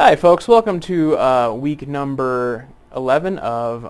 Hi, folks. Welcome to week number 11 of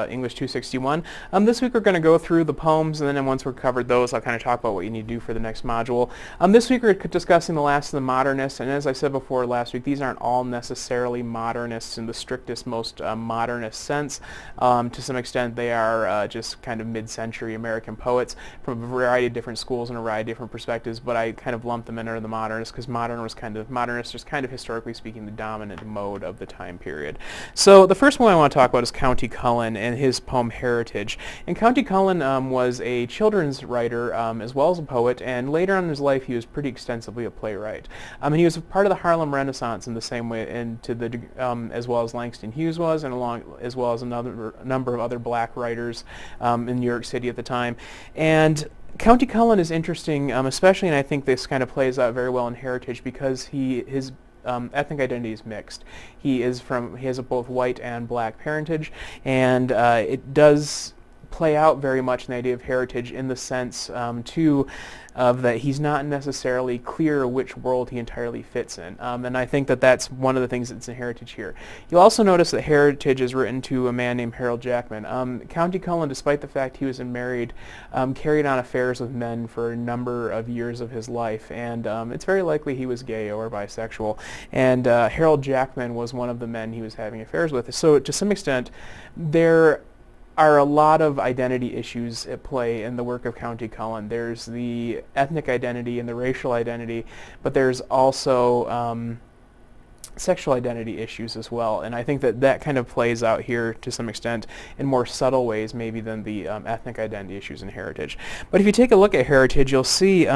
English 261. This week we're going to go through the poems, and then once we've covered those, I'll kind of talk about what you need to do for the next module. This week we're discussing the last of the modernists, and as I said before last week, these aren't all necessarily modernists in the strictest, most modernist sense. To some extent, they are just kind of mid-century American poets from a variety of different schools and a variety of different perspectives, but I kind of lump them in under the modernists because modernists was kind of historically speaking the dominant mode of the time period. So the first one I want to talk about is County Cullen and his poem Heritage. And County Cullen was a children's writer as well as a poet, and later on in his life he was pretty extensively a playwright. And he was a part of the Harlem Renaissance in the same way, and as well as Langston Hughes was, and as well as another number of other black writers in New York City at the time. And County Cullen is interesting, especially, and I think this kind of plays out very well in Heritage because his ethnic identity is mixed. He has a both white and black parentage, and it does play out very much in the idea of heritage in the sense, too, of that he's not necessarily clear which world he entirely fits in. And I think that that's one of the things that's in Heritage here. You'll also notice that Heritage is written to a man named Harold Jackman. County Cullen, despite the fact he was married, carried on affairs with men for a number of years of his life, and it's very likely he was gay or bisexual. And Harold Jackman was one of the men he was having affairs with. So to some extent, there are a lot of identity issues at play in the work of County Cullen. There's the ethnic identity and the racial identity, but there's also sexual identity issues as well. And I think that that kind of plays out here to some extent in more subtle ways maybe than the ethnic identity issues in Heritage. But if you take a look at Heritage, you'll see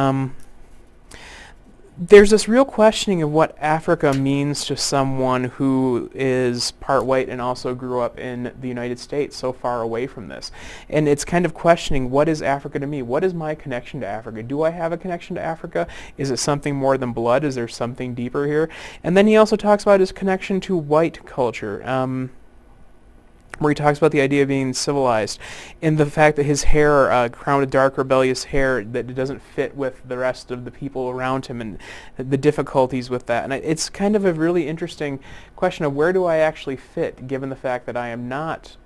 there's this real questioning of what Africa means to someone who is part white and also grew up in the United States so far away from this. And it's kind of questioning, what is Africa to me? What is my connection to Africa? Do I have a connection to Africa? Is it something more than blood? Is there something deeper here? And then he also talks about his connection to white culture, where he talks about the idea of being civilized, and the fact that his hair, crowned with dark rebellious hair, that it doesn't fit with the rest of the people around him, and the difficulties with that. And it's kind of a really interesting question of where do I actually fit, given the fact that I don't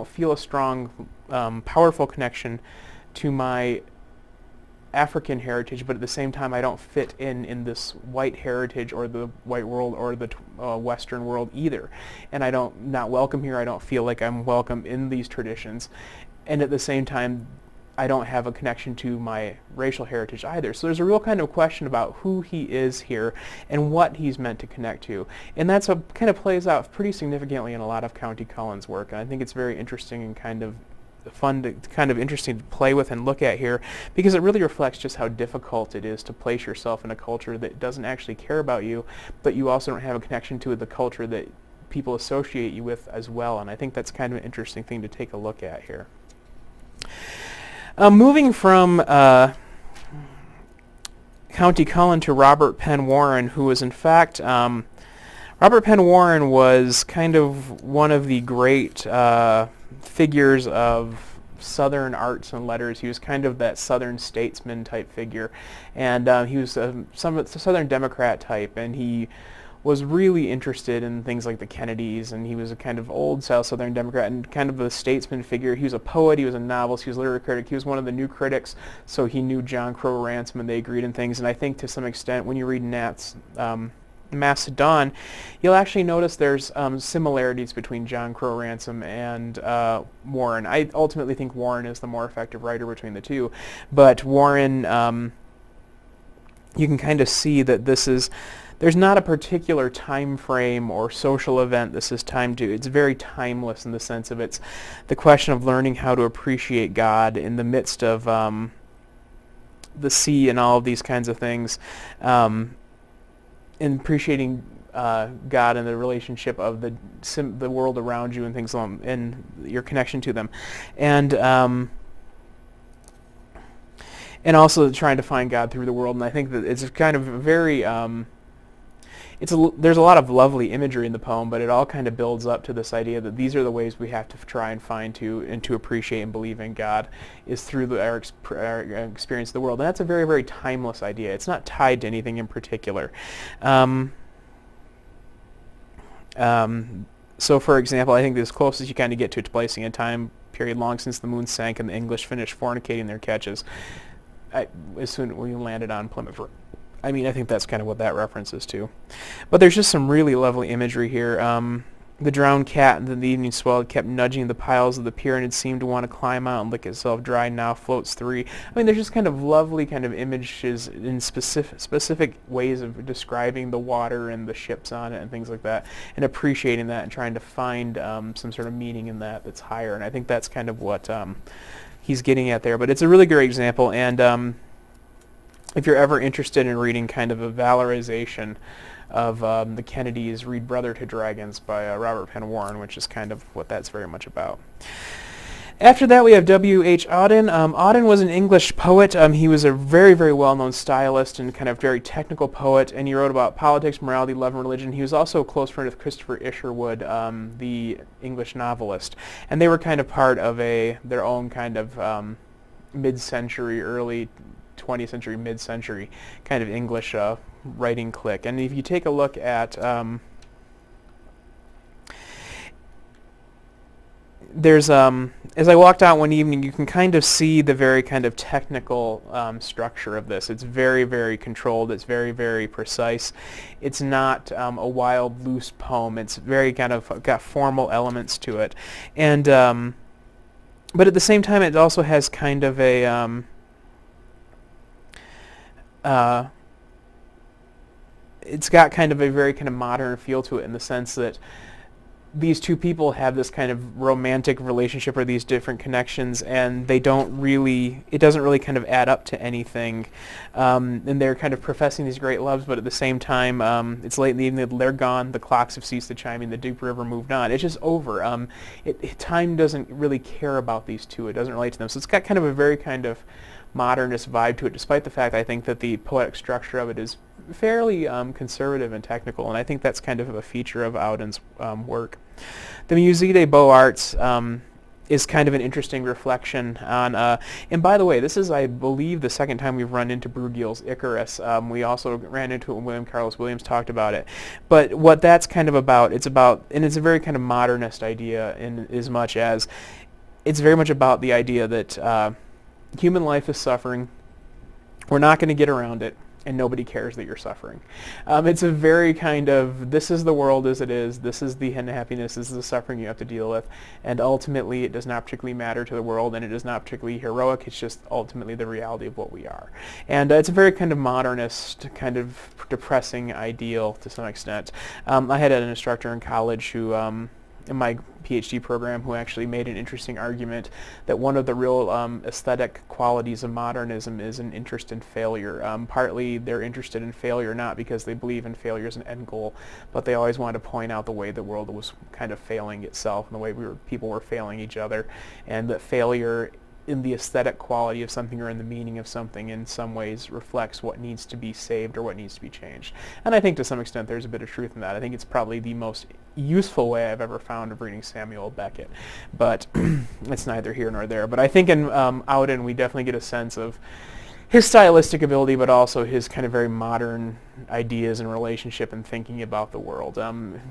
feel a strong, powerful connection to my African heritage, but at the same time I don't fit in this white heritage or the white world or the Western world either. And not welcome here. I don't feel like I'm welcome in these traditions. And at the same time, I don't have a connection to my racial heritage either. So there's a real kind of question about who he is here and what he's meant to connect to. And that's what kind of plays out pretty significantly in a lot of County Cullen's work. And I think it's very interesting and kind of interesting to play with and look at here, because it really reflects just how difficult it is to place yourself in a culture that doesn't actually care about you, but you also don't have a connection to the culture that people associate you with as well. And I think that's kind of an interesting thing to take a look at here. Moving from County Cullen to Robert Penn Warren, who was in fact Robert Penn Warren was kind of one of the great figures of Southern arts and letters. He was kind of that Southern statesman type figure, and he was a Southern Democrat type, and he was really interested in things like the Kennedys, and he was a kind of old Southern Democrat and kind of a statesman figure. He was a poet, he was a novelist, he was a literary critic, he was one of the new critics, so he knew John Crowe Ransom, and they agreed in things. And I think to some extent when you read Nat's Macedon, you'll actually notice there's similarities between John Crowe Ransom and Warren. I ultimately think Warren is the more effective writer between the two, but Warren, you can kind of see that there's not a particular time frame or social event this is timed to. It's very timeless in the sense of it's the question of learning how to appreciate God in the midst of the sea and all of these kinds of things. In appreciating God and the relationship of the world around you and things and your connection to them, and also trying to find God through the world. And I think that it's kind of very there's a lot of lovely imagery in the poem, but it all kind of builds up to this idea that these are the ways we have to try and find and to appreciate and believe in God, is through our experience of the world. And that's a very, very timeless idea. It's not tied to anything in particular. So, for example, I think the closest you kind of get to placing a time period long since the moon sank and the English finished fornicating their catches, as soon as we landed on Plymouth. I mean, I think that's kind of what that references to. But there's just some really lovely imagery here. The drowned cat, and then the evening swell kept nudging the piles of the pier, and it seemed to want to climb out and lick itself dry. Now floats three. I mean, there's just kind of lovely kind of images in specific ways of describing the water and the ships on it and things like that, and appreciating that and trying to find some sort of meaning in that that's higher. And I think that's kind of what he's getting at there. But it's a really great example, and if you're ever interested in reading kind of a valorization of the Kennedys, read Brother to Dragons by Robert Penn Warren, which is kind of what that's very much about. After that, we have W.H. Auden. Auden was an English poet. He was a very, very well-known stylist and kind of very technical poet, and he wrote about politics, morality, love, and religion. He was also a close friend of Christopher Isherwood, the English novelist, and they were kind of part of their own kind of mid-century, early 20th century, mid-century kind of English writing clique. And if you take a look at there's as I walked out one evening, you can kind of see the very kind of technical structure of this. It's very, very controlled. It's very, very precise. It's not a wild, loose poem. It's very kind of got formal elements to it, and but at the same time, it also has kind of a it's got kind of a very kind of modern feel to it, in the sense that these two people have this kind of romantic relationship or these different connections, and it doesn't really kind of add up to anything, and they're kind of professing these great loves, but at the same time, it's late in the evening, they're gone, the clocks have ceased to chiming, the deep river moved on. It's just over. Time doesn't really care about these two. It doesn't relate to them. So it's got kind of a very kind of modernist vibe to it, despite the fact I think that the poetic structure of it is fairly conservative and technical, and I think that's kind of a feature of Auden's work. The Musée des Beaux-Arts is kind of an interesting reflection on, and by the way, this is, I believe, the second time we've run into Bruegel's Icarus. We also ran into it when William Carlos Williams talked about it. But what that's kind of about, and it's a very kind of modernist idea in as much as it's very much about the idea that human life is suffering. We're not going to get around it, and nobody cares that you're suffering. It's a very kind of, this is the world as it is, this is the unhappiness, this is the suffering you have to deal with, and ultimately it does not particularly matter to the world, and it is not particularly heroic, it's just ultimately the reality of what we are. And it's a very kind of modernist, kind of depressing ideal to some extent. I had an instructor in college who, in my PhD program, who actually made an interesting argument that one of the real aesthetic qualities of modernism is an interest in failure. Partly they're interested in failure not because they believe in failure as an end goal, but they always wanted to point out the way the world was kind of failing itself and the way people were failing each other, and that failure in the aesthetic quality of something or in the meaning of something in some ways reflects what needs to be saved or what needs to be changed. And I think to some extent there's a bit of truth in that. I think it's probably the most useful way I've ever found of reading Samuel Beckett, but it's neither here nor there. But I think in Auden we definitely get a sense of his stylistic ability, but also his kind of very modern ideas and relationship and thinking about the world.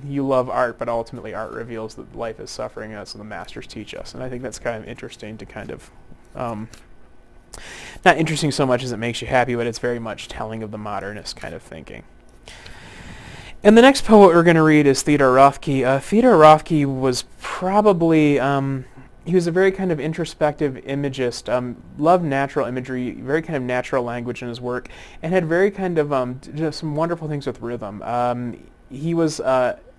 You love art, but ultimately art reveals that life is suffering, and that's what the masters teach us. And I think that's kind of interesting to kind of, not interesting so much as it makes you happy, but it's very much telling of the modernist kind of thinking. And the next poet we're going to read is Theodor Roethke. Theodor Roethke was probably... he was a very kind of introspective imagist, loved natural imagery, very kind of natural language in his work, and had very kind of just some wonderful things with rhythm. He was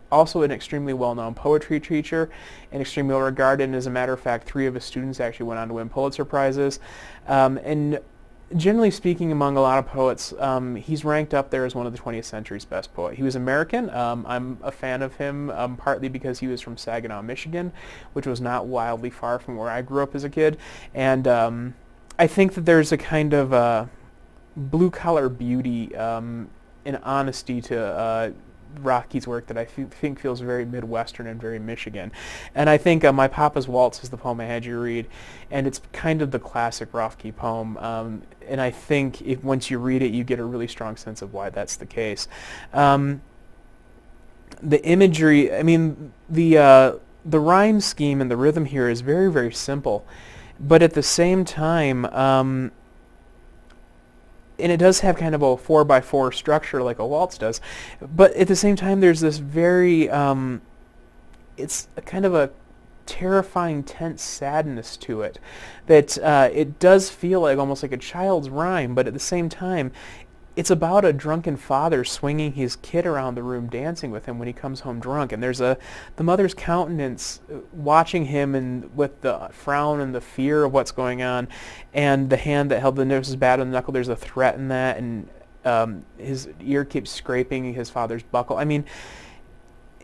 also an extremely well-known poetry teacher and extremely well-regarded, and as a matter of fact, 3 of his students actually went on to win Pulitzer Prizes. And generally speaking, among a lot of poets, he's ranked up there as one of the 20th century's best poet. He was American. I'm a fan of him partly because he was from Saginaw, Michigan, which was not wildly far from where I grew up as a kid. And I think that there's a kind of blue-collar beauty and honesty to Roethke's work that I think feels very Midwestern and very Michigan. And I think My Papa's Waltz is the poem I had you read, and it's kind of the classic Roethke poem. And I think once you read it, you get a really strong sense of why that's the case. the imagery, I mean, the rhyme scheme and the rhythm here is very, very simple, but at the same time, and it does have kind of a 4x4 structure like a waltz does, but at the same time there's this very, it's a kind of a terrifying, tense sadness to it, that it does feel like almost like a child's rhyme, but at the same time it's about a drunken father swinging his kid around the room, dancing with him when he comes home drunk, and there's the mother's countenance watching him and with the frown and the fear of what's going on, and the hand that held the nurse's bat on the knuckle, there's a threat in that, and his ear keeps scraping his father's buckle. I mean,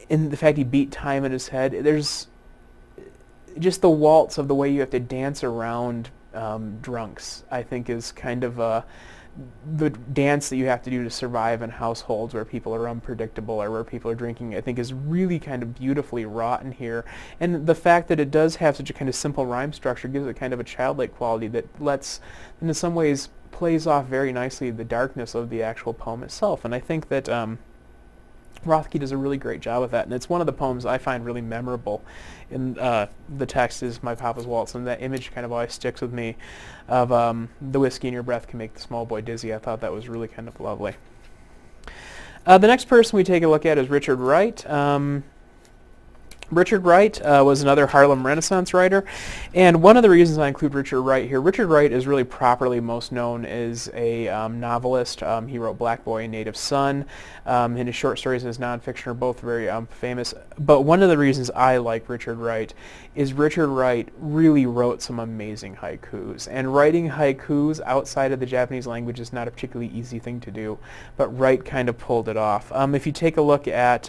in the fact he beat time in his head, there's just the waltz of the way you have to dance around drunks, I think, is kind of the dance that you have to do to survive in households where people are unpredictable or where people are drinking, I think, is really kind of beautifully wrought in here. And the fact that it does have such a kind of simple rhyme structure gives it kind of a childlike quality that lets, and in some ways plays off very nicely the darkness of the actual poem itself. And I think that Rothke does a really great job with that, and it's one of the poems I find really memorable in the text is My Papa's Waltz, and that image kind of always sticks with me of the whiskey in your breath can make the small boy dizzy. I thought that was really kind of lovely. The next person we take a look at is Richard Wright. Richard Wright was another Harlem Renaissance writer, and one of the reasons I include Richard Wright here, Richard Wright is really properly most known as a novelist. He wrote Black Boy and Native Son, and his short stories and his nonfiction are both very famous. But one of the reasons I like Richard Wright is Richard Wright really wrote some amazing haikus, and writing haikus outside of the Japanese language is not a particularly easy thing to do, but Wright kind of pulled it off. If you take a look at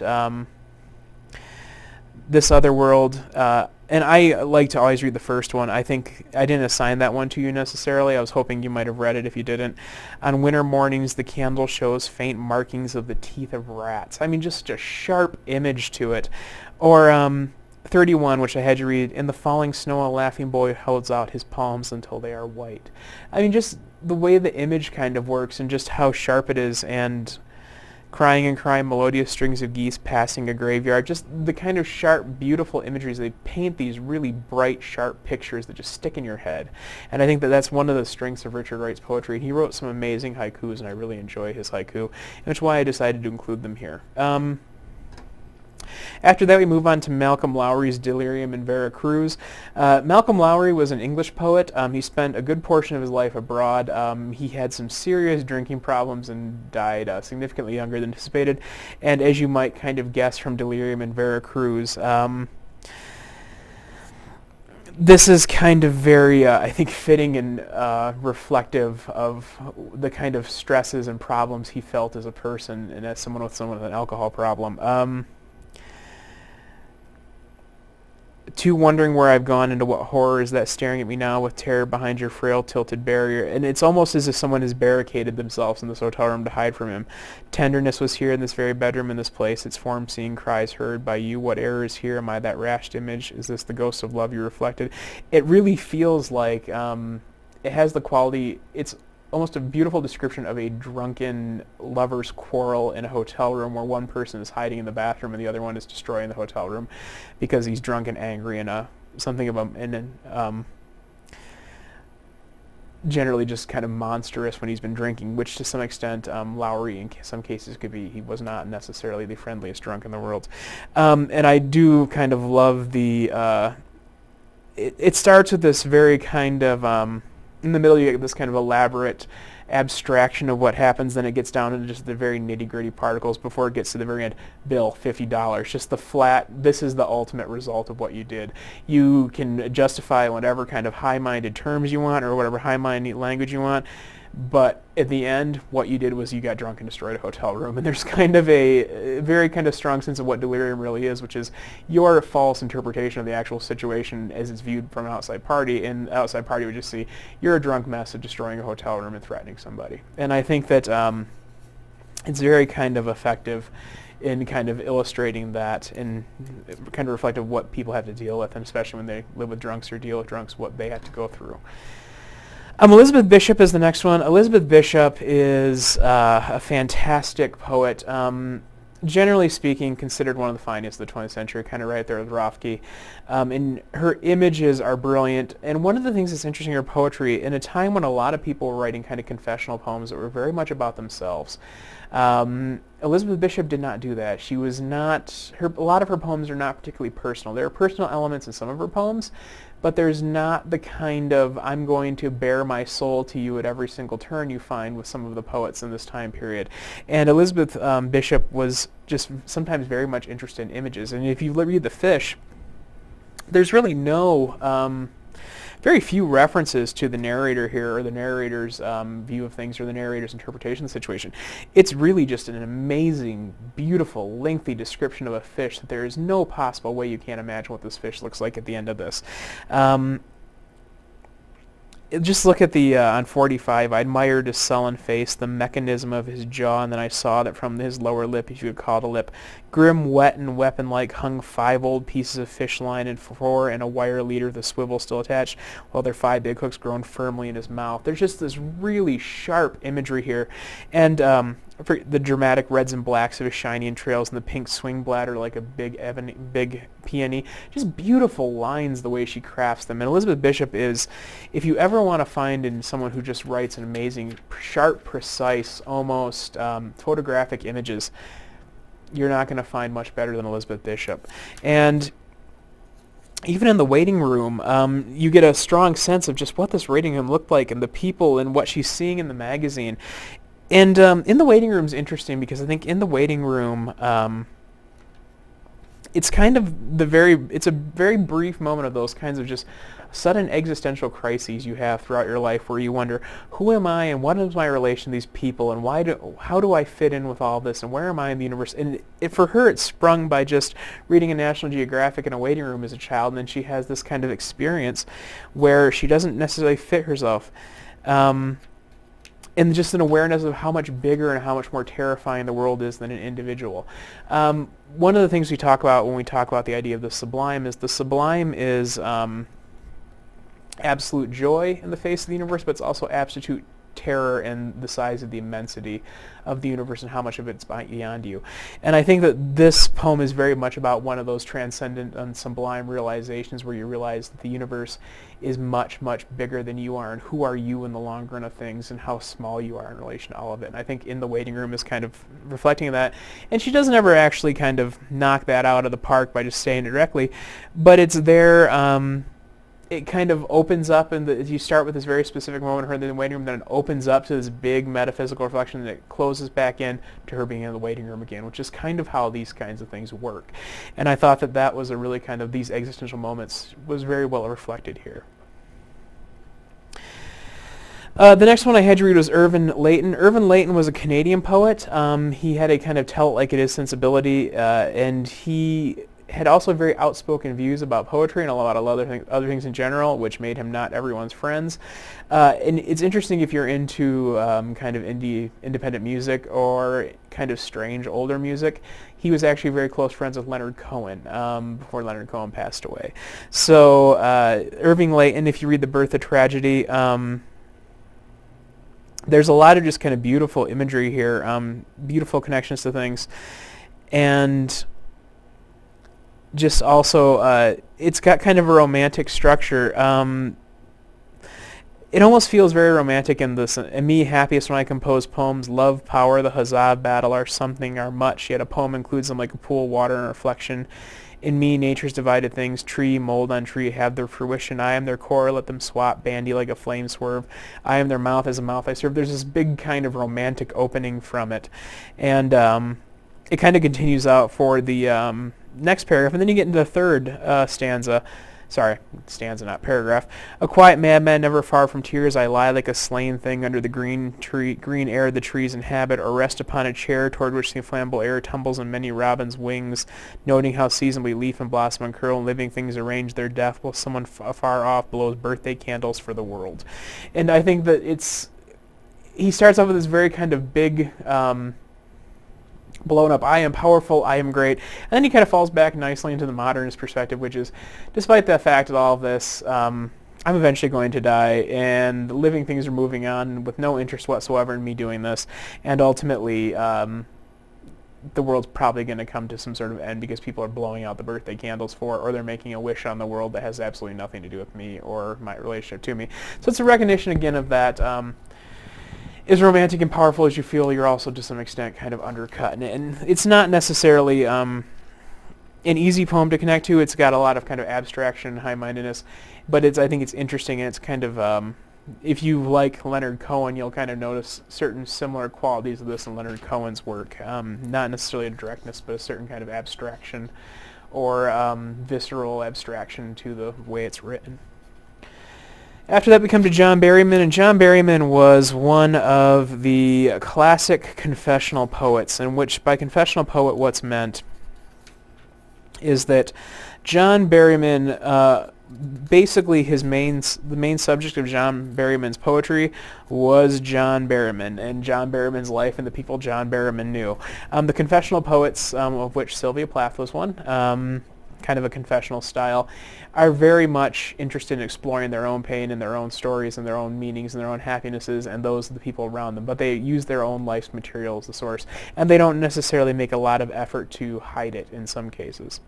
This Other World, and I like to always read the first one. I think I didn't assign that one to you necessarily. I was hoping you might have read it if you didn't. On winter mornings, the candle shows faint markings of the teeth of rats. I mean, just a sharp image to it. Or 31, which I had you read, in the falling snow a laughing boy holds out his palms until they are white. I mean, just the way the image kind of works and just how sharp it is, and crying and crying, melodious strings of geese passing a graveyard, just the kind of sharp, beautiful imageries. They paint these really bright, sharp pictures that just stick in your head. And I think that that's one of the strengths of Richard Wright's poetry. He wrote some amazing haikus, and I really enjoy his haiku, and that's why I decided to include them here. After that, we move on to Malcolm Lowry's Delirium in Vera Cruz. Malcolm Lowry was an English poet. He spent a good portion of his life abroad. He had some serious drinking problems and died significantly younger than anticipated. And as you might kind of guess from Delirium in Vera Cruz, this is kind of very, I think, fitting and reflective of the kind of stresses and problems he felt as a person and as someone with an alcohol problem. Too wondering where I've gone, into what horror is that staring at me now with terror behind your frail tilted barrier. And it's almost as if someone has barricaded themselves in this hotel room to hide from him. Tenderness was here in this very bedroom, in this place, its form seen, cries heard by you. What error is here? Am I that rash image? Is this the ghost of love you reflected? It really feels like it has the quality, it's almost a beautiful description of a drunken lover's quarrel in a hotel room where one person is hiding in the bathroom and the other one is destroying the hotel room because he's drunk and angry and something of generally just kind of monstrous when he's been drinking, which to some extent Lowry in some cases could be. He was not necessarily the friendliest drunk in the world. And I do kind of love the it starts with this very kind of in the middle you get this kind of elaborate abstraction of what happens, then it gets down into just the very nitty-gritty particles before it gets to the very end. Bill, $50. Just the flat, this is the ultimate result of what you did. You can justify whatever kind of high-minded terms you want or whatever high-minded language you want, but at the end, what you did was you got drunk and destroyed a hotel room. And there's kind of a very kind of strong sense of what delirium really is, which is your false interpretation of the actual situation as it's viewed from an outside party. And the outside party would just see you're a drunk mess of destroying a hotel room and threatening somebody. And I think that it's very kind of effective in kind of illustrating that and kind of reflective of what people have to deal with, and especially when they live with drunks or deal with drunks, what they have to go through. Elizabeth Bishop is the next one. Elizabeth Bishop is a fantastic poet. generally speaking, considered one of the finest of the 20th century, kind of right there with Rothke. And her images are brilliant. And one of the things that's interesting in her poetry, in a time when a lot of people were writing kind of confessional poems that were very much about themselves, Elizabeth Bishop did not do that. She was not, a lot of her poems are not particularly personal. There are personal elements in some of her poems, but there's not the kind of, I'm going to bare my soul to you at every single turn you find with some of the poets in this time period. And Elizabeth Bishop was just sometimes very much interested in images. And if you read The Fish, there's really very few references to the narrator here, or the narrator's view of things, or the narrator's interpretation of the situation. It's really just an amazing, beautiful, lengthy description of a fish that there is no possible way you can't imagine what this fish looks like at the end of this. Just look at the, on 45, I admired his sullen face, the mechanism of his jaw, and then I saw that from his lower lip, if you could call it a lip, grim, wet, and weapon-like, hung 5 old pieces of fish line and 4 and a wire leader with a swivel still attached, while their 5 big hooks grown firmly in his mouth. There's just this really sharp imagery here, and the dramatic reds and blacks of his shiny entrails and the pink swing bladder like a big peony. Just beautiful lines the way she crafts them. And Elizabeth Bishop is, if you ever want to find in someone who just writes an amazing, sharp, precise, almost photographic images, you're not going to find much better than Elizabeth Bishop. And even in The Waiting Room, you get a strong sense of just what this waiting room looked like and the people and what she's seeing in the magazine. And in The Waiting Room is interesting because I think in The Waiting Room, it's kind of it's a very brief moment of those kinds of just sudden existential crises you have throughout your life where you wonder, who am I and what is my relation to these people and how do I fit in with all this and where am I in the universe? And for her it's sprung by just reading a National Geographic in a waiting room as a child, and then she has this kind of experience where she doesn't necessarily fit herself. And just an awareness of how much bigger and how much more terrifying the world is than an individual. One of the things we talk about when we talk about the idea of the sublime is absolute joy in the face of the universe, but it's also absolute terror and the size of the immensity of the universe and how much of it's beyond you. And I think that this poem is very much about one of those transcendent and sublime realizations where you realize that the universe is much, much bigger than you are, and who are you in the long run of things and how small you are in relation to all of it. And I think In the Waiting Room is kind of reflecting that. And she doesn't ever actually kind of knock that out of the park by just saying it directly, but it's there. It kind of opens up, and you start with this very specific moment, her in the waiting room, then it opens up to this big metaphysical reflection, and it closes back in to her being in the waiting room again, which is kind of how these kinds of things work. And I thought that was a really kind of, these existential moments was very well reflected here. The next one I had to read was Irvin Layton. Irvin Layton was a Canadian poet. He had a kind of tell-it-like-it-is sensibility, and he had also very outspoken views about poetry and a lot of other things in general, which made him not everyone's friends. And it's interesting if you're into kind of independent music or kind of strange older music. He was actually very close friends with Leonard Cohen before Leonard Cohen passed away. So Irving Layton, if you read The Birth of Tragedy, there's a lot of just kind of beautiful imagery here, beautiful connections to things, and just also, it's got kind of a romantic structure. It almost feels very romantic in this. In me, happiest when I compose poems, love, power, the huzzah, battle are something, are much. Yet a poem includes them like a pool, water, and reflection. In me, nature's divided things, tree, mold on tree, have their fruition. I am their core, let them swap, bandy like a flame swerve. I am their mouth, as a mouth I serve. There's this big kind of romantic opening from it. And it kind of continues out for the next paragraph, and then you get into the third stanza. Sorry, stanza, not paragraph. A quiet madman, never far from tears, I lie like a slain thing under the green air the trees inhabit, or rest upon a chair toward which the inflammable air tumbles in many robins' wings, noting how seasonably leaf and blossom uncurl and living things arrange their death while someone afar off blows birthday candles for the world. And I think that he starts off with this very kind of big blown up, I am powerful, I am great, and then he kind of falls back nicely into the modernist perspective, which is, despite the fact of all of this, I'm eventually going to die, and living things are moving on with no interest whatsoever in me doing this, and ultimately the world's probably going to come to some sort of end because people are blowing out the birthday candles for it, or they're making a wish on the world that has absolutely nothing to do with me or my relationship to me. So it's a recognition again of that. As romantic and powerful as you feel, you're also to some extent kind of undercut. And it's not necessarily an easy poem to connect to. It's got a lot of kind of abstraction and high-mindedness, but I think it's interesting, and it's kind of, if you like Leonard Cohen, you'll kind of notice certain similar qualities of this in Leonard Cohen's work. Not necessarily a directness, but a certain kind of abstraction or visceral abstraction to the way it's written. After that, we come to John Berryman, and John Berryman was one of the classic confessional poets, in which by confessional poet what's meant is that John Berryman, basically the main subject of John Berryman's poetry was John Berryman and John Berryman's life and the people John Berryman knew. The confessional poets, of which Sylvia Plath was one, kind of a confessional style, are very much interested in exploring their own pain and their own stories and their own meanings and their own happinesses and those of the people around them, but they use their own life's material as the source, and they don't necessarily make a lot of effort to hide it in some cases.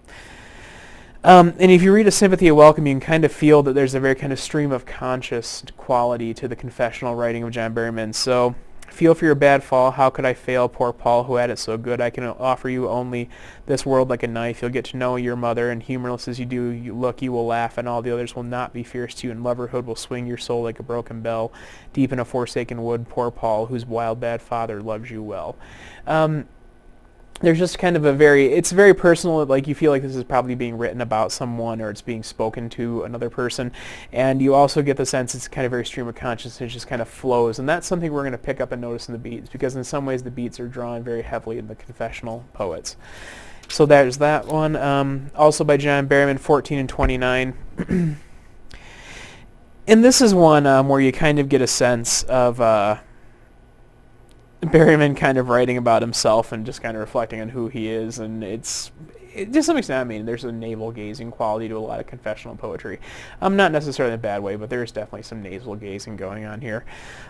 And if you read A Sympathy, a Welcome, you can kind of feel that there's a very kind of stream of conscious quality to the confessional writing of John Berryman. So, feel for your bad fall, how could I fail, poor Paul, who had it so good? I can offer you only this world like a knife. You'll get to know your mother, and humorless as you do, you will laugh, and all the others will not be fierce to you, and loverhood will swing your soul like a broken bell. Deep in a forsaken wood, poor Paul, whose wild bad father loves you well. There's just kind of it's very personal, like you feel like this is probably being written about someone or it's being spoken to another person, and you also get the sense it's kind of very stream of consciousness, it just kind of flows, and that's something we're going to pick up and notice in the beats, because in some ways the beats are drawn very heavily in the confessional poets. So there's that one. Also by John Berryman, 14 and 29. And this is one where you kind of get a sense of Berryman kind of writing about himself and just kind of reflecting on who he is, and to some extent, I mean, there's a navel-gazing quality to a lot of confessional poetry. Not necessarily in a bad way, but there's definitely some navel-gazing going on here.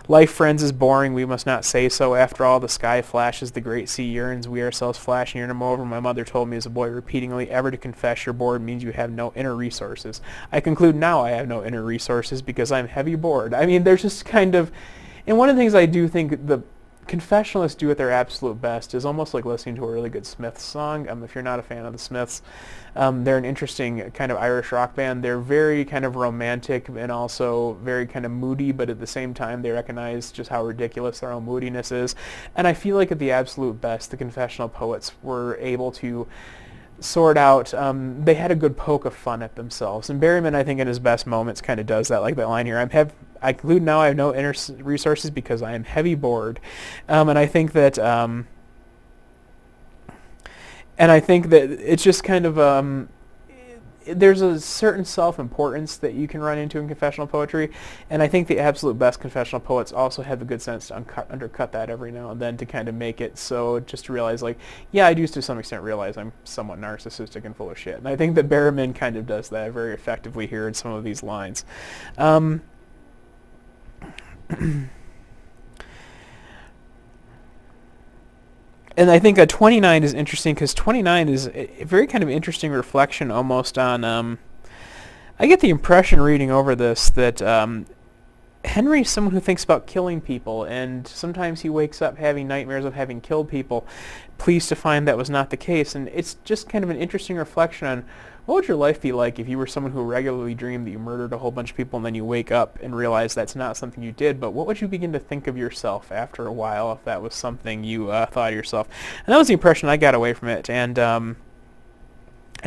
Life, friends, is boring, we must not say so. After all, the sky flashes, the great sea yearns, we ourselves flash and yearn him over. My mother told me as a boy repeatedly, ever to confess you're bored means you have no inner resources. I conclude now I have no inner resources because I'm heavy bored. I mean, there's just kind of... And one of the things I do think the confessionalists do at their absolute best is almost like listening to a really good Smiths song. If you're not a fan of the Smiths, they're an interesting kind of Irish rock band. They're very kind of romantic and also very kind of moody, but at the same time they recognize just how ridiculous their own moodiness is. And I feel like at the absolute best, the confessional poets were able to sort out, they had a good poke of fun at themselves. And Berryman, I think in his best moments kind of does that, like that line here, I conclude now I have no inner resources because I am heavy bored. And I think that it's just kind of, there's a certain self-importance that you can run into in confessional poetry, and I think the absolute best confessional poets also have the good sense to undercut that every now and then to kind of make it so, just to realize, like, yeah, I do to some extent realize I'm somewhat narcissistic and full of shit. And I think that Berryman kind of does that very effectively here in some of these lines. And I think 29 is interesting because 29 is a very kind of interesting reflection almost on, I get the impression reading over this that Henry is someone who thinks about killing people, and sometimes he wakes up having nightmares of having killed people. Pleased to find that was not the case, and it's just kind of an interesting reflection on what would your life be like if you were someone who regularly dreamed that you murdered a whole bunch of people and then you wake up and realize that's not something you did, but what would you begin to think of yourself after a while if that was something you thought of yourself? And that was the impression I got away from it, and I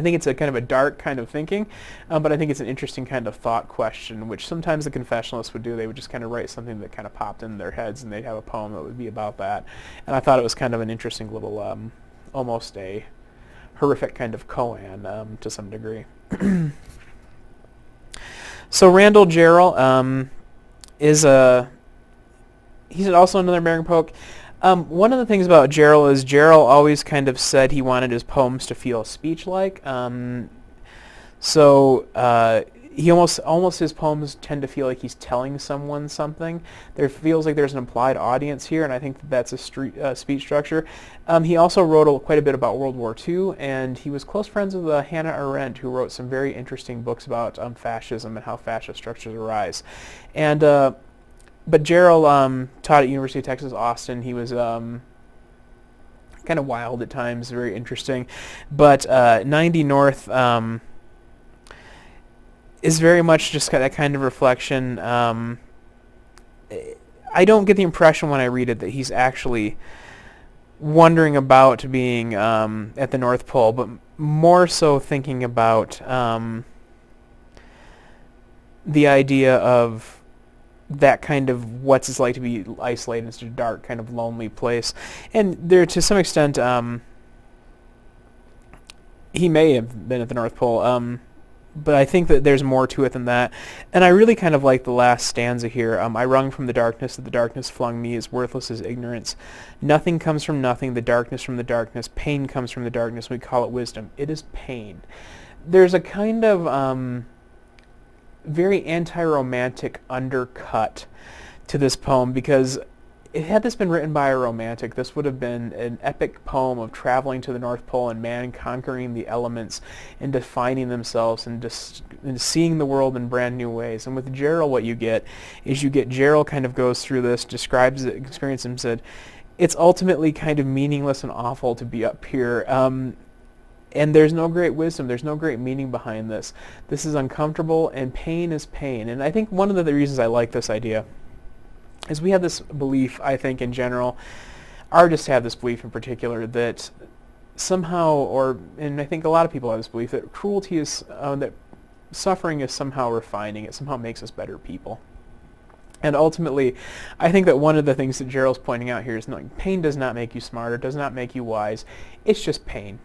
think it's a kind of a dark kind of thinking, but I think it's an interesting kind of thought question, which sometimes the confessionalists would do. They would just kind of write something that kind of popped in their heads, and they'd have a poem that would be about that. And I thought it was kind of an interesting little, almost a horrific kind of koan to some degree. So Randall Jarrell is he's also another American poet. One of the things about Jarrell is Jarrell always kind of said he wanted his poems to feel speech-like. So he almost his poems tend to feel like he's telling someone something. There feels like there's an implied audience here, and I think that's a speech structure. He also wrote quite a bit about World War II, and he was close friends with Hannah Arendt, who wrote some very interesting books about fascism and how fascist structures arise. And but Jarrell taught at University of Texas Austin. He was kind of wild at times, very interesting. But 90 North is very much just that kind of reflection. I don't get the impression when I read it that he's actually wondering about being at the North Pole, but more so thinking about the idea of that kind of what's it's like to be isolated in such a dark, kind of lonely place. And there, to some extent, he may have been at the North Pole, but I think that there's more to it than that. And I really kind of like the last stanza here. I wrung from the darkness that the darkness flung me, as worthless as ignorance. Nothing comes from nothing, the darkness from the darkness. Pain comes from the darkness, we call it wisdom. It is pain. There's a kind of very anti-romantic undercut to this poem, because had this been written by a romantic, this would have been an epic poem of traveling to the North Pole and man conquering the elements and defining themselves and seeing the world in brand new ways. And with Jarrell, what you get is Jarrell kind of goes through this, describes the experience, and said, it's ultimately kind of meaningless and awful to be up here. And there's no great wisdom, there's no great meaning behind this. This is uncomfortable, and pain is pain. And I think one of the reasons I like this idea is we have this belief, I think in general, artists have this belief in particular, that somehow, and I think a lot of people have this belief, that cruelty is, that suffering is somehow refining, it somehow makes us better people. And ultimately, I think that one of the things that Jarrell's pointing out here is pain does not make you smarter, does not make you wise, it's just pain.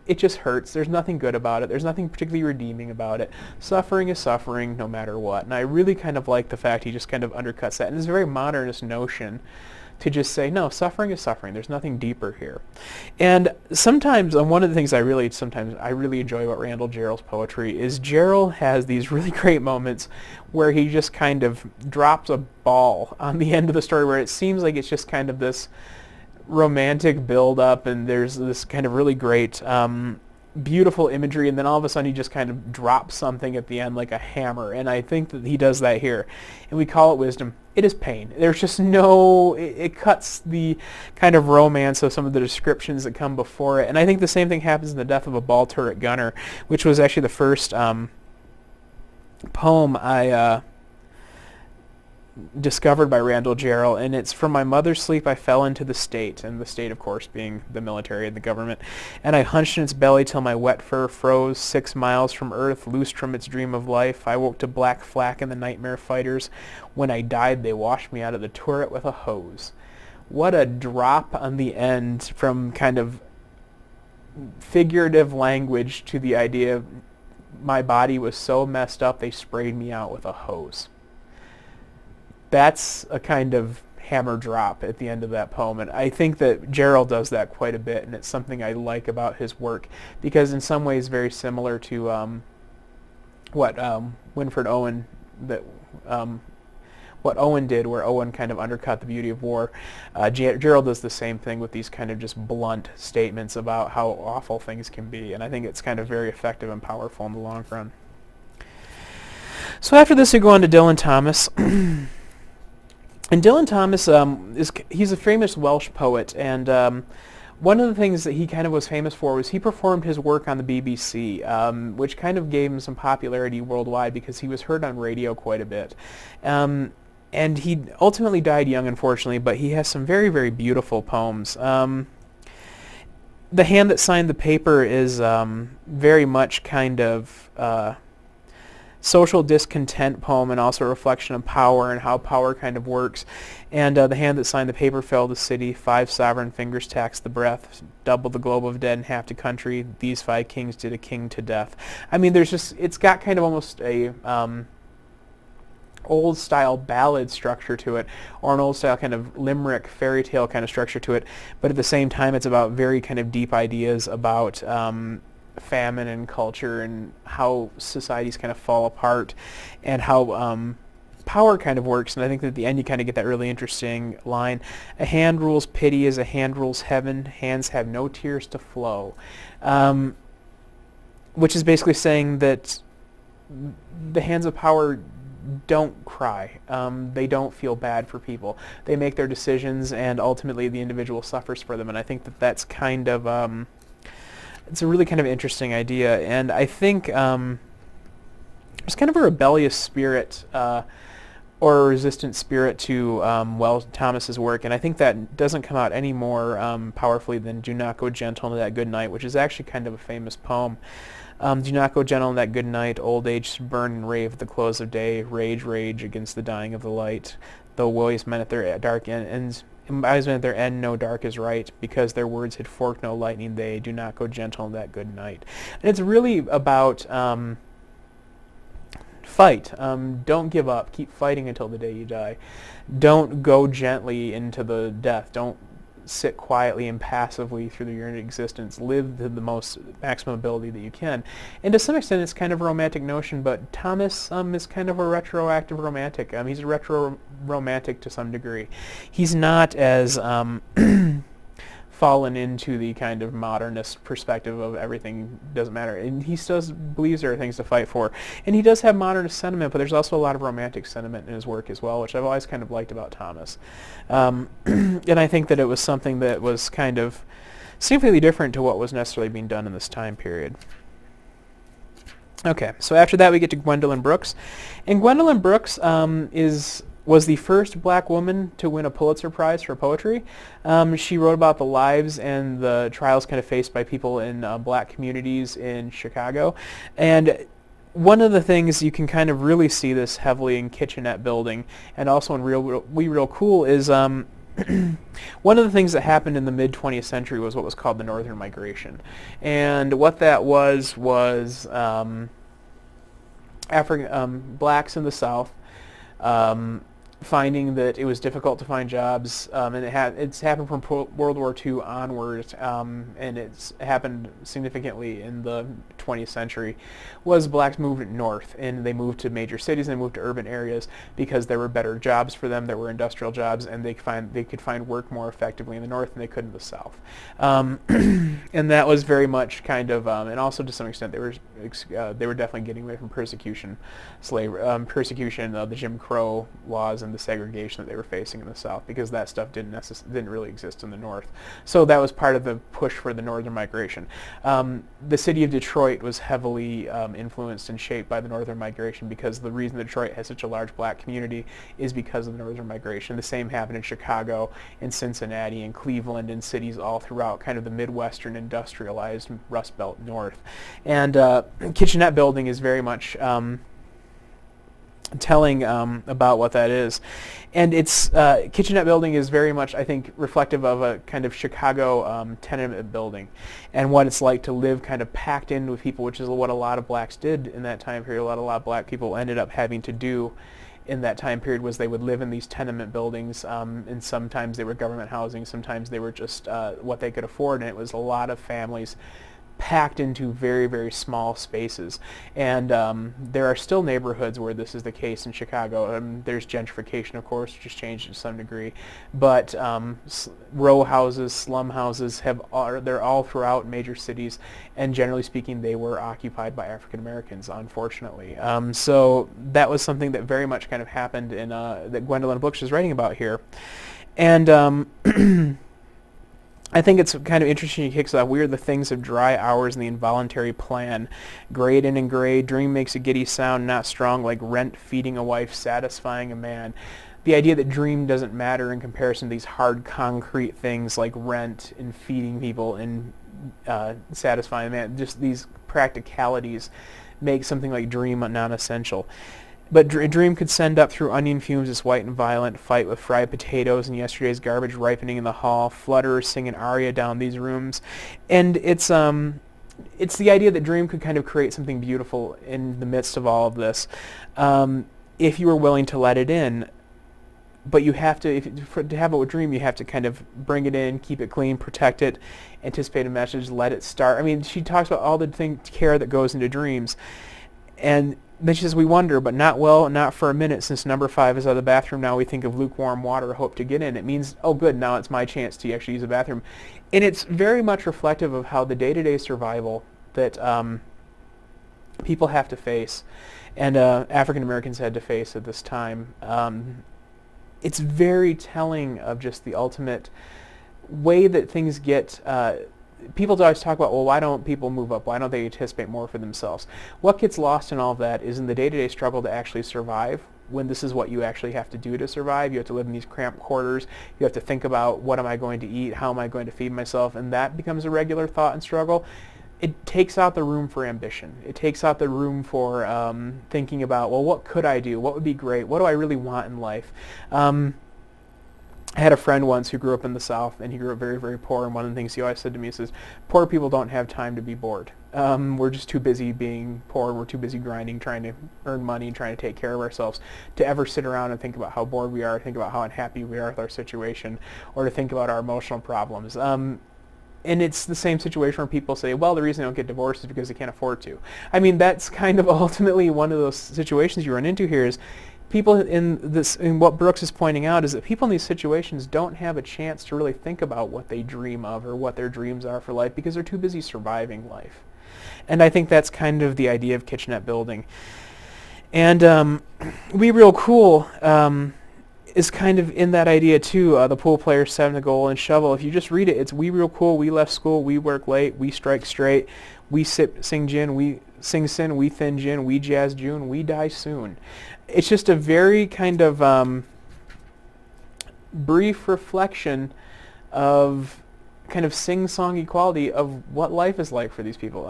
It just hurts. There's nothing good about it. There's nothing particularly redeeming about it. Suffering is suffering no matter what. And I really kind of like the fact he just kind of undercuts that. And it's a very modernist notion to just say, no, suffering is suffering. There's nothing deeper here. And sometimes, one of the things I really enjoy about Randall Jarrell's poetry is Jarrell has these really great moments where he just kind of drops a ball on the end of the story, where it seems like it's just kind of this romantic build-up, and there's this kind of really great beautiful imagery, and then all of a sudden he just kind of drops something at the end like a hammer. And I think that he does that here, and we call it wisdom. It is pain. There's just it cuts the kind of romance of some of the descriptions that come before it. And I think the same thing happens in The Death of a Ball Turret Gunner, which was actually the first poem I discovered by Randall Jarrell, and it's from my mother's sleep I fell into the state, and the state of course being the military and the government, and I hunched in its belly till my wet fur froze 6 miles from earth, loosed from its dream of life. I woke to black flak and the nightmare fighters. When I died they washed me out of the turret with a hose. What a drop on the end from kind of figurative language to the idea of my body was so messed up they sprayed me out with a hose. That's a kind of hammer drop at the end of that poem, and I think that Jarrell does that quite a bit, and it's something I like about his work, because in some ways very similar to what Winfred Owen what Owen did, where Owen kind of undercut the beauty of war. Jarrell does the same thing with these kind of just blunt statements about how awful things can be, and I think it's kind of very effective and powerful in the long run. So after this we go on to Dylan Thomas. And Dylan Thomas, he's a famous Welsh poet, and one of the things that he kind of was famous for was he performed his work on the BBC, which kind of gave him some popularity worldwide because he was heard on radio quite a bit. And he ultimately died young, unfortunately, but he has some very, very beautiful poems. The Hand That Signed the Paper is very much kind of social discontent poem, and also a reflection of power and how power kind of works. And the hand that signed the paper fell the city, 5 sovereign fingers taxed the breath, double the globe of dead and half the country, these 5 kings did a king to death. I mean, it's got kind of almost a old style ballad structure to it, or an old style kind of limerick fairy tale kind of structure to it, but at the same time it's about very kind of deep ideas about famine and culture and how societies kind of fall apart and how power kind of works. And I think that at the end you kind of get that really interesting line: a hand rules pity as a hand rules heaven, hands have no tears to flow, which is basically saying that the hands of power don't cry. They don't feel bad for people. They make their decisions, and ultimately the individual suffers for them. And I think that that's kind of it's a really kind of interesting idea. And I think there's kind of a rebellious spirit or a resistant spirit to Thomas's work, and I think that doesn't come out any more powerfully than "Do Not Go Gentle into That Good Night," which is actually kind of a famous poem. Do not go gentle in that good night, old age burn and rave at the close of day, rage, rage against the dying of the light, though wise men at their dark ends, wise men at their end know dark is right, because their words had forked no lightning they, do not go gentle in that good night. And it's really about fight. Don't give up. Keep fighting until the day you die. Don't go gently into the death. Don't sit quietly and passively through your existence. Live to the most maximum ability that you can. And to some extent it's kind of a romantic notion, but Thomas is kind of a retroactive romantic. He's a retro romantic to some degree. He's not as fallen into the kind of modernist perspective of everything doesn't matter. And he still believes there are things to fight for. And he does have modernist sentiment, but there's also a lot of romantic sentiment in his work as well, which I've always kind of liked about Thomas. And I think that it was something that was kind of significantly different to what was necessarily being done in this time period. Okay, so after that we get to Gwendolyn Brooks. And Gwendolyn Brooks was the first black woman to win a Pulitzer Prize for poetry. She wrote about the lives and the trials kind of faced by people in black communities in Chicago. And one of the things you can kind of really see this heavily in Kitchenette Building and also in Real Cool is one of the things that happened in the mid-20th century was what was called the Northern Migration. And what that was blacks in the South finding that it was difficult to find jobs, and it's happened from World War II onwards, and it's happened significantly in the 20th century, was blacks moved north, and they moved to major cities and they moved to urban areas because there were better jobs for them, there were industrial jobs, and they could find work more effectively in the north than they could in the south. And that was very much kind of, and also to some extent they were definitely getting away from persecution, persecution of the Jim Crow laws and the segregation that they were facing in the South, because that stuff didn't really exist in the North. So that was part of the push for the Northern Migration. The city of Detroit was heavily influenced and shaped by the Northern Migration, because the reason Detroit has such a large black community is because of the Northern Migration. The same happened in Chicago, in Cincinnati, in Cleveland, and cities all throughout kind of the Midwestern industrialized Rust Belt North. And Kitchenette Building is very much telling about what that is. And it's Kitchenette Building is very much, I think, reflective of a kind of Chicago tenement building and what it's like to live kind of packed in with people, which is what a lot of blacks did in that time period. A lot of black people ended up having to do in that time period was they would live in these tenement buildings, and sometimes they were government housing, sometimes they were just what they could afford, and it was a lot of families packed into very, very small spaces. And there are still neighborhoods where this is the case in Chicago. There's gentrification, of course, which has changed to some degree, but row houses, slum houses, they're all throughout major cities, and generally speaking they were occupied by African Americans, unfortunately. So that was something that very much kind of happened in that Gwendolyn Brooks is writing about here. And I think it's kind of interesting. He kicks off, "We are the things of dry hours and the involuntary plan. Grayed in and gray, dream makes a giddy sound, not strong like rent, feeding a wife, satisfying a man." The idea that dream doesn't matter in comparison to these hard, concrete things like rent and feeding people and satisfying a man, just these practicalities make something like dream non-essential. But dream could send up through onion fumes its white and violent fight with fried potatoes and yesterday's garbage ripening in the hall, flutterers sing an aria down these rooms. And it's the idea that dream could kind of create something beautiful in the midst of all of this, if you were willing to let it in. but you have to, to have a dream, you have to kind of bring it in, keep it clean, protect it, anticipate a message, let it start. I mean, she talks about all the care that goes into dreams. And then she says, we wonder, but not for a minute, since number 5 is out of the bathroom. Now we think of lukewarm water, hope to get in. It means, oh good, now it's my chance to actually use the bathroom. And it's very much reflective of how the day-to-day survival that people have to face, and African Americans had to face at this time. It's very telling of just the ultimate way that things get. People always talk about, well, why don't people move up? Why don't they anticipate more for themselves? What gets lost in all of that is in the day-to-day struggle to actually survive, when this is what you actually have to do to survive. You have to live in these cramped quarters. You have to think about, what am I going to eat? How am I going to feed myself? And that becomes a regular thought and struggle. It takes out the room for ambition. It takes out the room for thinking about, well, what could I do? What would be great? What do I really want in life? I had a friend once who grew up in the South, and he grew up very, very poor, and one of the things he always said to me is, poor people don't have time to be bored. We're just too busy being poor. We're too busy grinding, trying to earn money, and trying to take care of ourselves, to ever sit around and think about how bored we are, think about how unhappy we are with our situation, or to think about our emotional problems. And it's the same situation where people say, well, the reason they don't get divorced is because they can't afford to. I mean, that's kind of ultimately one of those situations you run into here is, people in what Brooks is pointing out is that people in these situations don't have a chance to really think about what they dream of or what their dreams are for life, because they're too busy surviving life. And I think that's kind of the idea of kitchenette building. And We Real Cool is kind of in that idea too. The pool players, 7 the goal, and shovel. If you just read it, it's we real cool, we left school, we work late, we strike straight, we sing gin, we sing sin, we thin gin, we jazz June, we die soon. It's just a very kind of brief reflection of kind of sing-song equality of what life is like for these people.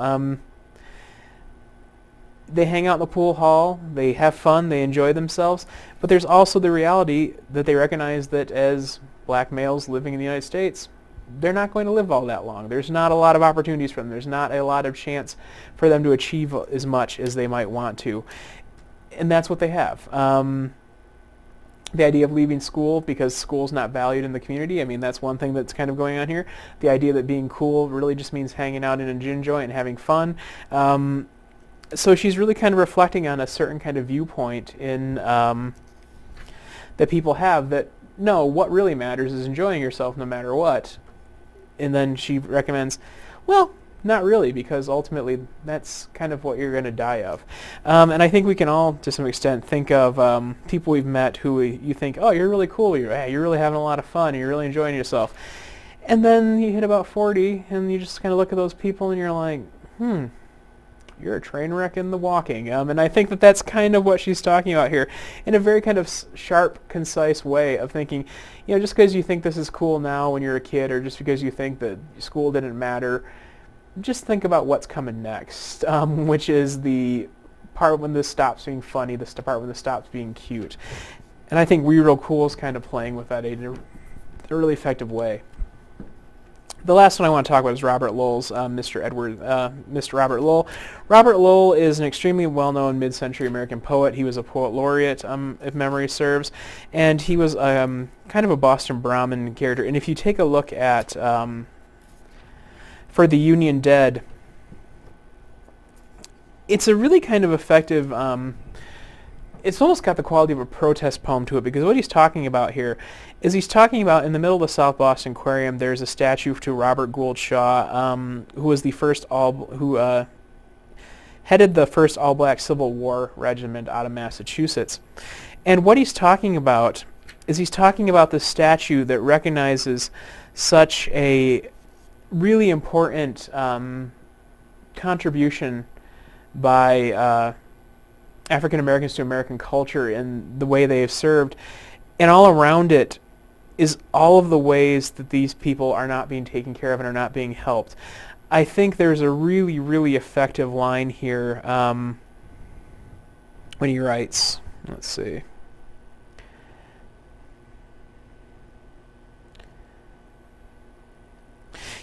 They hang out in the pool hall, they have fun, they enjoy themselves, but there's also the reality that they recognize that as black males living in the United States, they're not going to live all that long. There's not a lot of opportunities for them. There's not a lot of chance for them to achieve as much as they might want to. And that's what they have. The idea of leaving school because school's not valued in the community, I mean, that's one thing that's kind of going on here. The idea that being cool really just means hanging out in a gin joint and having fun. So she's really kind of reflecting on a certain kind of viewpoint in that people have, that no, what really matters is enjoying yourself no matter what. And then she recommends, well, not really, because ultimately that's kind of what you're going to die of. And I think we can all, to some extent, think of people we've met who you think, oh, you're really cool, you're really having a lot of fun, you're really enjoying yourself. And then you hit about 40, and you just kind of look at those people, and you're like, you're a train wreck in the walking. And I think that that's kind of what she's talking about here, in a very kind of sharp, concise way of thinking, just because you think this is cool now when you're a kid, or just because you think that school didn't matter, just think about what's coming next, which is the part when this stops being funny, the part when this stops being cute. And I think We Real Cool is kind of playing with that in a really effective way. The last one I want to talk about is Robert Lowell's Mr. Robert Lowell. Robert Lowell is an extremely well-known mid-century American poet. He was a poet laureate, if memory serves, and he was kind of a Boston Brahmin character. And if you take a look at For the Union Dead, it's a really kind of effective, it's almost got the quality of a protest poem to it, because what he's talking about here is he's talking about, in the middle of the South Boston Aquarium, there's a statue to Robert Gould Shaw, who was the first headed the first all-black Civil War regiment out of Massachusetts. And what he's talking about is he's talking about the statue that recognizes such a really important contribution by African Americans to American culture and the way they have served. And all around it is all of the ways that these people are not being taken care of and are not being helped. I think there's a really, really effective line here when he writes, let's see.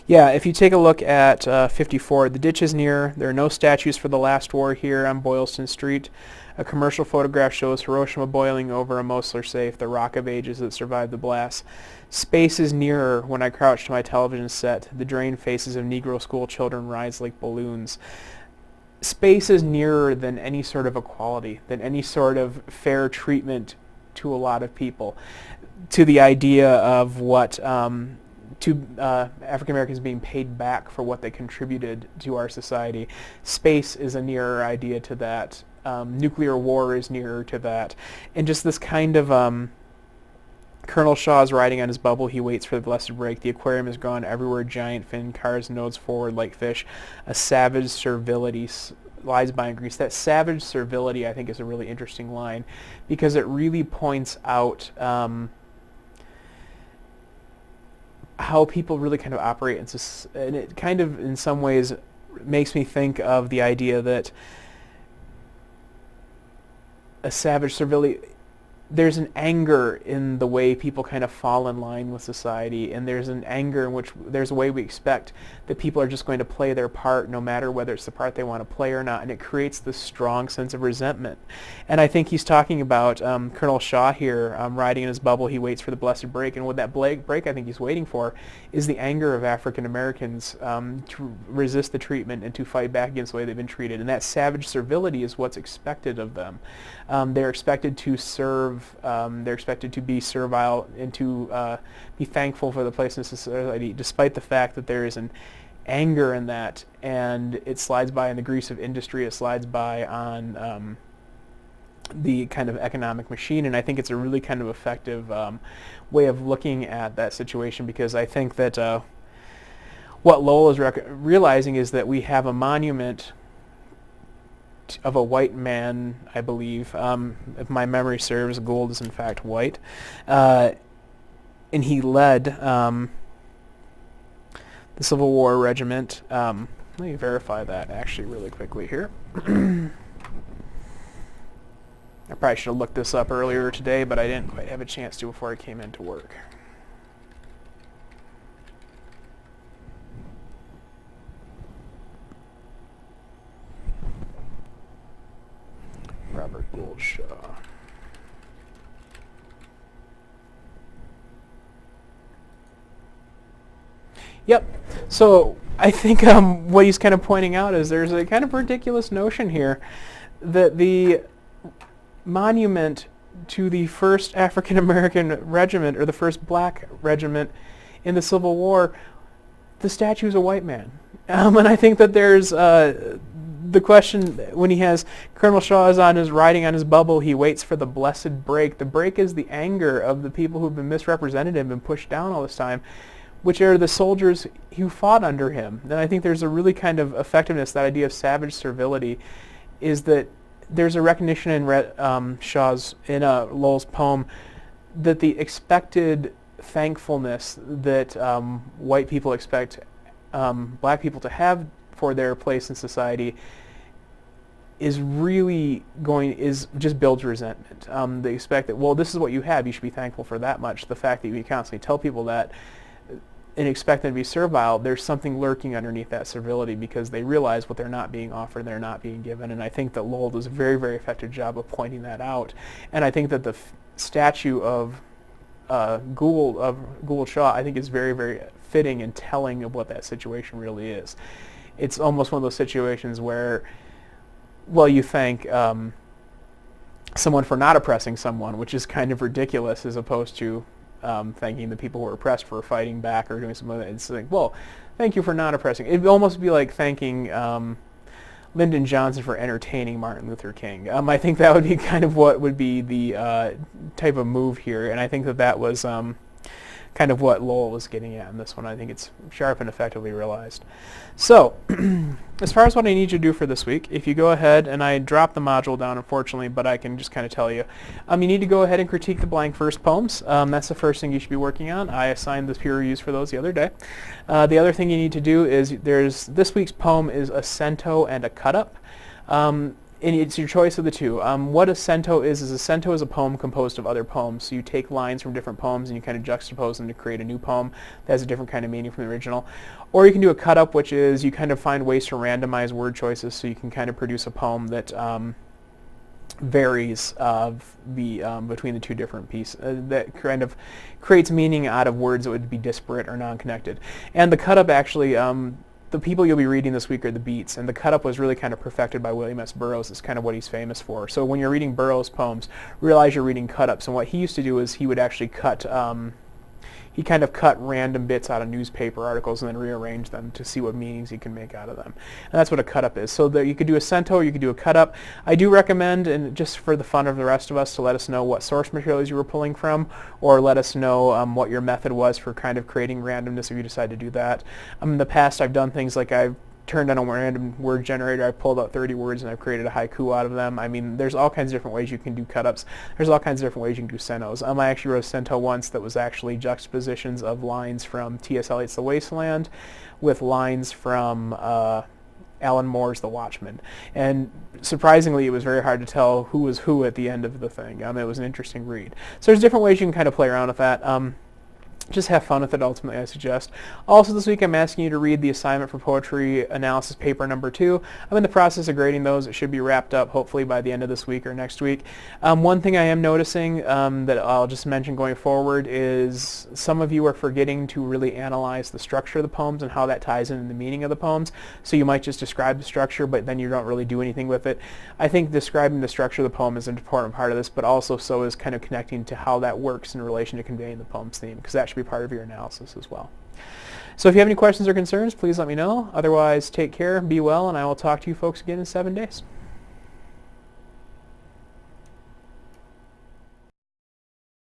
Yeah, if you take a look at 54, the ditch is near. There are no statues for the last war here on Boylston Street. A commercial photograph shows Hiroshima boiling over a Mosler safe, the rock of ages that survived the blast. Space is nearer when I crouch to my television set. The drained faces of Negro school children rise like balloons. Space is nearer than any sort of equality, than any sort of fair treatment to a lot of people, to the idea of what African Americans being paid back for what they contributed to our society. Space is a nearer idea to that. Nuclear war is nearer to that. And just this kind of Colonel Shaw is riding on his bubble. He waits for the blessed break. The aquarium is gone everywhere. Giant fin cars nodes forward like fish. A savage servility lies by in Greece. That savage servility, I think, is a really interesting line because it really points out how people really kind of operate, and it kind of, in some ways, makes me think of the idea that a savage servility, there's an anger in the way people kind of fall in line with society, and there's an anger in which there's a way we expect that people are just going to play their part no matter whether it's the part they want to play or not, and it creates this strong sense of resentment. And I think he's talking about Colonel Shaw here riding in his bubble. He waits for the blessed break, and what that break I think he's waiting for is the anger of African Americans to resist the treatment and to fight back against the way they've been treated, and that savage servility is what's expected of them. They're expected to serve. They're expected to be servile and to be thankful for the place in society, despite the fact that there is an anger in that, and it slides by in the grease of industry. It slides by on the kind of economic machine, and I think it's a really kind of effective way of looking at that situation, because I think that what Lowell is realizing is that we have a monument of a white man, I believe, if my memory serves. Gould is in fact white, and he led the Civil War regiment. Let me verify that actually really quickly here. I probably should have looked this up earlier today, but I didn't quite have a chance to before I came into work. Robert Gould Shaw. Yep. So I think what he's kind of pointing out is there's a kind of ridiculous notion here that the monument to the first African American regiment, or the first black regiment in the Civil War, the statue is a white man. And I think that there's the question when he has Colonel Shaw is riding on his bubble. He waits for the blessed break. The break is the anger of the people who've been misrepresented and been pushed down all this time, which are the soldiers who fought under him. And I think there's a really kind of effectiveness, that idea of savage servility, is that there's a recognition in Lowell's poem that the expected thankfulness that white people expect black people to have for their place in society is just builds resentment. They expect that, well, this is what you have, you should be thankful for that much. The fact that you constantly tell people that and expect them to be servile, there's something lurking underneath that servility, because they realize what they're not being offered, they're not being given. And I think that Lowell does a very, very effective job of pointing that out. And I think that the statue of Gould Shaw, I think, is very, very fitting and telling of what that situation really is. It's almost one of those situations where, well, you thank someone for not oppressing someone, which is kind of ridiculous, as opposed to thanking the people who were oppressed for fighting back or doing something like that. It's like, well, thank you for not oppressing. It would almost be like thanking Lyndon Johnson for entertaining Martin Luther King. I think that would be kind of what would be the type of move here, and I think that was kind of what Lowell was getting at in this one. I think it's sharp and effectively realized. So, as far as what I need you to do for this week, if you go ahead, and I dropped the module down, unfortunately, but I can just kind of tell you, you need to go ahead and critique the blank verse poems. That's the first thing you should be working on. I assigned the peer reviews for those the other day. The other thing you need to do is, this week's poem is a cento and a cut-up. and it's your choice of the two. What a cento is a cento is a poem composed of other poems. So you take lines from different poems and you kind of juxtapose them to create a new poem that has a different kind of meaning from the original. Or you can do a cut-up, which is you kind of find ways to randomize word choices so you can kind of produce a poem that varies between the two different pieces, that kind of creates meaning out of words that would be disparate or non-connected. And the cut-up actually, the people you'll be reading this week are the Beats, and the cut-up was really kind of perfected by William S. Burroughs. It's kind of what he's famous for. So when you're reading Burroughs' poems, realize you're reading cut-ups. And what he used to do is he would actually he kind of cut random bits out of newspaper articles and then rearrange them to see what meanings he can make out of them. And that's what a cut-up is. So you could do a cento or you could do a cut-up. I do recommend, and just for the fun of the rest of us, to let us know what source materials you were pulling from, or let us know what your method was for kind of creating randomness if you decide to do that. In the past, I've done things like I've turned on a random word generator, I pulled out 30 words and I've created a haiku out of them. I mean, there's all kinds of different ways you can do cut-ups. There's all kinds of different ways you can do centos. I actually wrote a cento once that was actually juxtapositions of lines from T.S. Eliot's The Wasteland with lines from Alan Moore's The Watchmen. And surprisingly, it was very hard to tell who was who at the end of the thing. It was an interesting read. So there's different ways you can kind of play around with that. Just have fun with it, ultimately, I suggest. Also this week I'm asking you to read the assignment for poetry analysis paper number 2. I'm in the process of grading those. It should be wrapped up hopefully by the end of this week or next week. One thing I am noticing that I'll just mention going forward is some of you are forgetting to really analyze the structure of the poems and how that ties into the meaning of the poems. So you might just describe the structure, but then you don't really do anything with it. I think describing the structure of the poem is an important part of this, but also so is kind of connecting to how that works in relation to conveying the poem's theme, because that should be part of your analysis as well. So if you have any questions or concerns, please let me know. Otherwise, take care, be well, and I will talk to you folks again in 7 days.